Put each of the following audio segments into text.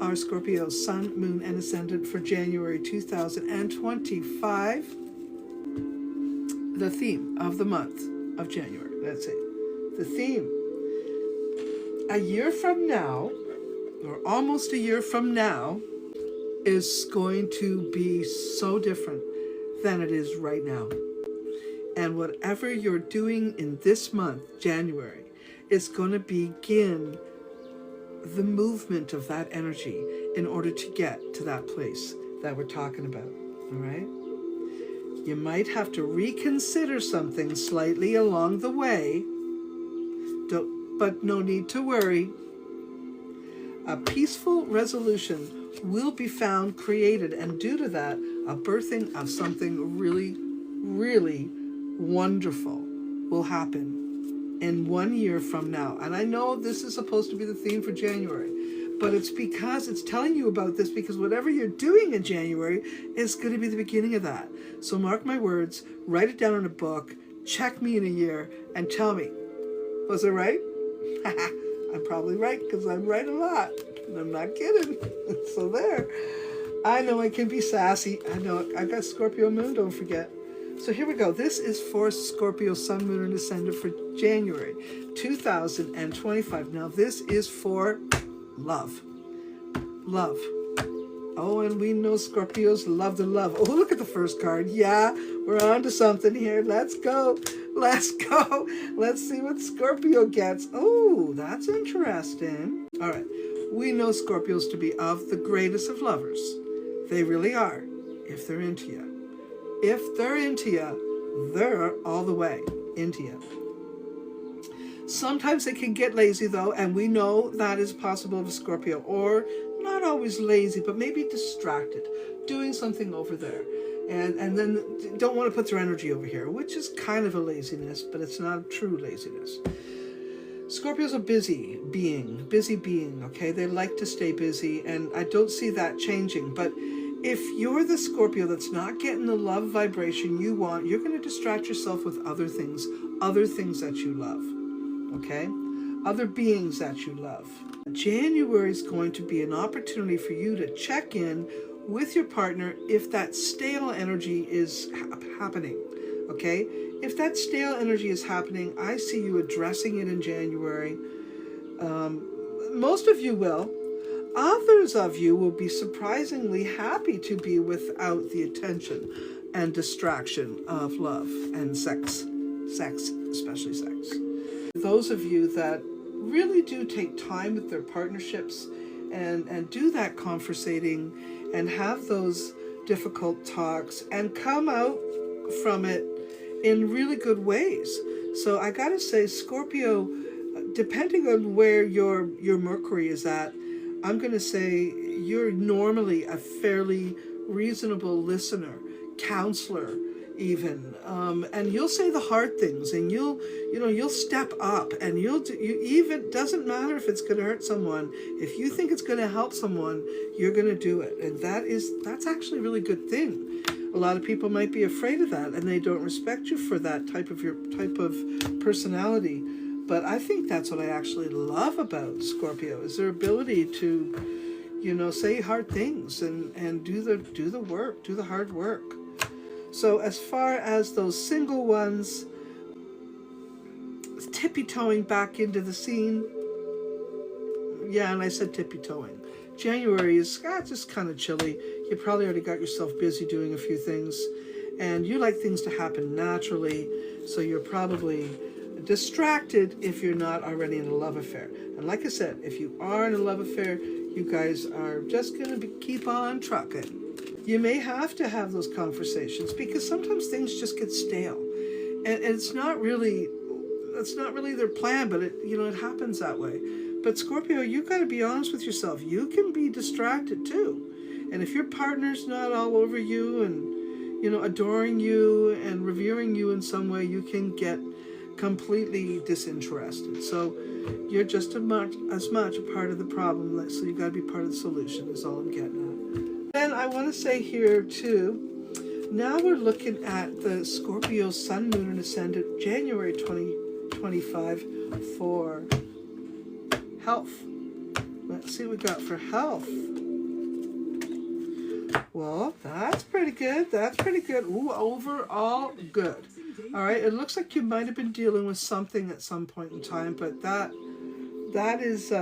our Scorpio Sun, Moon, and Ascendant for January 2025. The theme of the month of January. That's it. The theme. A year from now, or almost a year from now, is going to be so different than it is right now. And whatever you're doing in this month, January, is going to begin the movement of that energy in order to get to that place that we're talking about. All right? You might have to reconsider something slightly along the way, but no need to worry. A peaceful resolution will be found, created, and due to that, a birthing of something really, really wonderful will happen in 1 year from now. And I know this is supposed to be the theme for January, but it's because it's telling you about this, because whatever you're doing in January is going to be the beginning of that. So mark my words, write it down in a book, check me in a year, and tell me, was it right? I'm probably right, because I'm right a lot. And I'm not kidding. So there. I know I can be sassy. I know I got Scorpio Moon, don't forget. So here we go. This is for Scorpio Sun, Moon, and Ascendant for January 2025. Now this is for love. Love. Oh, and we know Scorpios love the love. Oh, look at the first card. Yeah, we're on to something here. Let's go. Let's go. Let's see what Scorpio gets. Oh, that's interesting. All right. We know Scorpios to be of the greatest of lovers. They really are, if they're into you. If they're into you, they're all the way into you. Sometimes they can get lazy, though, and we know that is possible of a Scorpio. Or not always lazy, but maybe distracted, doing something over there. And then don't want to put their energy over here, which is kind of a laziness, but it's not a true laziness. Scorpio's a busy being, okay? They like to stay busy, and I don't see that changing. But if you're the Scorpio that's not getting the love vibration you want, you're going to distract yourself with other things that you love, okay? Other beings that you love. January is going to be an opportunity for you to check in with your partner if that stale energy is happening, okay? If that stale energy is happening, I see you addressing it in January. Most of you will. Others of you will be surprisingly happy to be without the attention and distraction of love and sex, especially sex. Those of you that really do take time with their partnerships and do that conversating and have those difficult talks and come out from it in really good ways. So I gotta say, Scorpio, depending on where your Mercury is at, I'm gonna say you're normally a fairly reasonable listener, counselor even, and you'll say the hard things, and you'll step up, and you even, doesn't matter if it's gonna hurt someone. If you think it's gonna help someone, you're gonna do it, and that's actually a really good thing. A lot of people might be afraid of that, and they don't respect you for that type of personality. But I think that's what I actually love about Scorpio, is their ability to, say hard things and do the work, do the hard work. So as far as those single ones, tippy-toeing back into the scene, yeah, and I said tippy-toeing. January is just kind of chilly. You probably already got yourself busy doing a few things, and you like things to happen naturally, so you're probably distracted if you're not already in a love affair. And like I said, if you are in a love affair, you guys are just going to keep on trucking. You may have to have those conversations because sometimes things just get stale, and it's not really their plan, but it happens that way. But Scorpio, you got to be honest with yourself. You can be distracted too, and if your partner's not all over you and adoring you and revering you in some way, you can get completely disinterested. So you're just as much a part of the problem, so you got to be part of the solution, is all I'm getting at. Then I want to say here too, now we're looking at the Scorpio Sun, Moon, and Ascendant January 2025 for health. Let's see what we got for health. Well, that's pretty good. That's pretty good. Ooh, overall good. All right, it looks like you might have been dealing with something at some point in time, but that is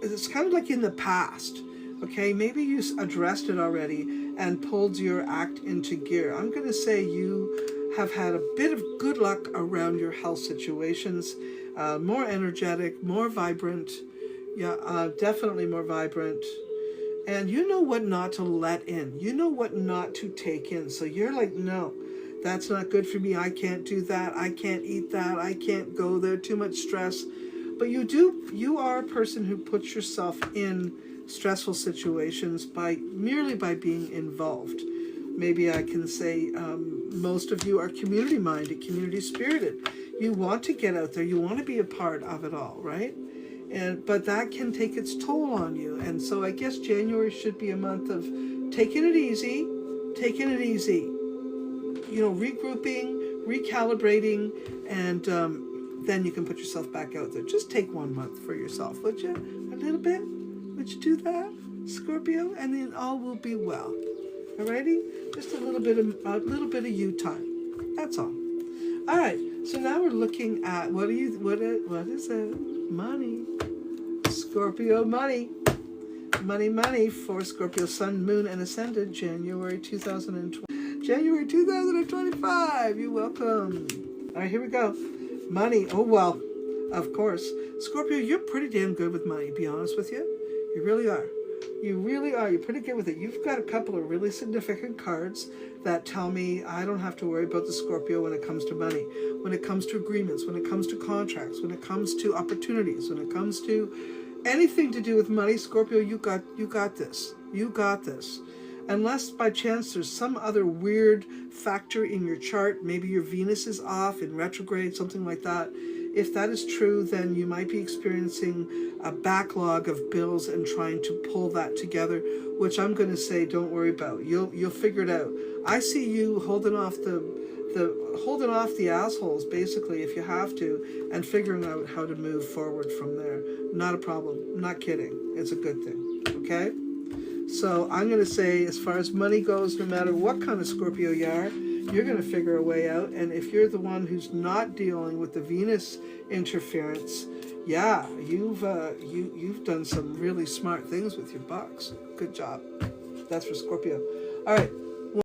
it's kind of like in the past. Okay, maybe you addressed it already and pulled your act into gear. I'm going to say you have had a bit of good luck around your health situations. More energetic, more vibrant. Yeah, definitely more vibrant. And you know what not to let in. You know what not to take in. So you're like, no, that's not good for me. I can't do that. I can't eat that. I can't go there. Too much stress. But you are a person who puts yourself in stressful situations merely by being involved. Maybe I can say most of you are community minded, community spirited. You want to get out there. You want to be a part of it all, right? But that can take its toll on you. And so I guess January should be a month of taking it easy, regrouping, recalibrating, and then you can put yourself back out there. Just take 1 month for yourself, would you? A little bit? Would you do that, Scorpio? And then all will be well. Alrighty? Just a little bit of you time. That's all. All right. So now we're looking at what is it? Money. Scorpio money. Money for Scorpio Sun, Moon, and Ascendant, January 2020. January 2025. You're welcome. All right, here we go. Money. Oh, well, of course. Scorpio, you're pretty damn good with money, to be honest with you. You really are. You really are. You're pretty good with it. You've got a couple of really significant cards that tell me I don't have to worry about the Scorpio when it comes to money, when it comes to agreements, when it comes to contracts, when it comes to opportunities, when it comes to anything to do with money. Scorpio, you got this. You got this. Unless by chance there's some other weird factor in your chart, maybe your Venus is off in retrograde, something like that. If that is true, then you might be experiencing a backlog of bills and trying to pull that together, which I'm going to say don't worry about. You'll figure it out. I see you holding off the assholes, basically, if you have to, and figuring out how to move forward from there. Not a problem. I'm not kidding. It's a good thing. Okay? So I'm going to say, as far as money goes, no matter what kind of Scorpio you are, you're going to figure a way out. And if you're the one who's not dealing with the Venus interference, yeah, you've done some really smart things with your bucks. Good job. That's for Scorpio. All right.